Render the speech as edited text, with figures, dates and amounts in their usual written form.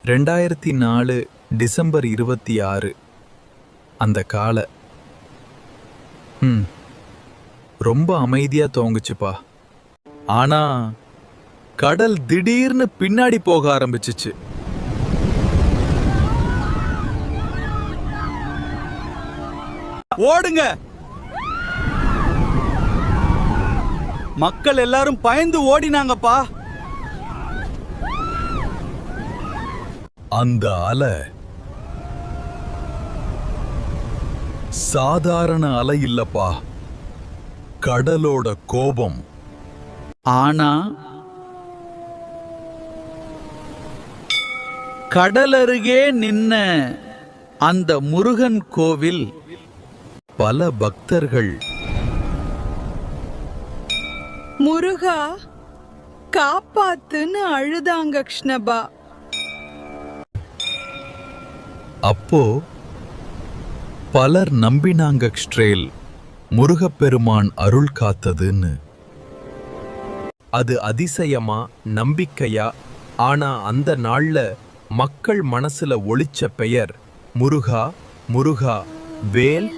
2004 December 26 அந்த கால ரொம்ப அமைதியா தோங்குச்சுப்பா. ஆனா கடல் திடீர்னு பின்னாடி போக ஆரம்பிச்சுச்சு. ஓடுங்க! மக்கள் எல்லாரும் பயந்து ஓடினாங்கப்பா. அந்த அலை சாதாரண அலை இல்லப்பா, கடலோட கோபம். ஆனா கடலருகே நின்ன அந்த முருகன் கோவில் பல பக்தர்கள் முருகா காப்பாத்துன்னு அழுதாங்க கிருஷ்ணபா. அப்போ பலர் நம்பினாங்க ஸ்ட்ரேல் முருகப்பெருமான் அருள் காத்ததுன்னு. அது அதிசயமா நம்பிக்கையா? ஆனா அந்த நாள்ல மக்கள் மனசுல ஒளிச்ச பெயர் முருகா, முருகா, வேல்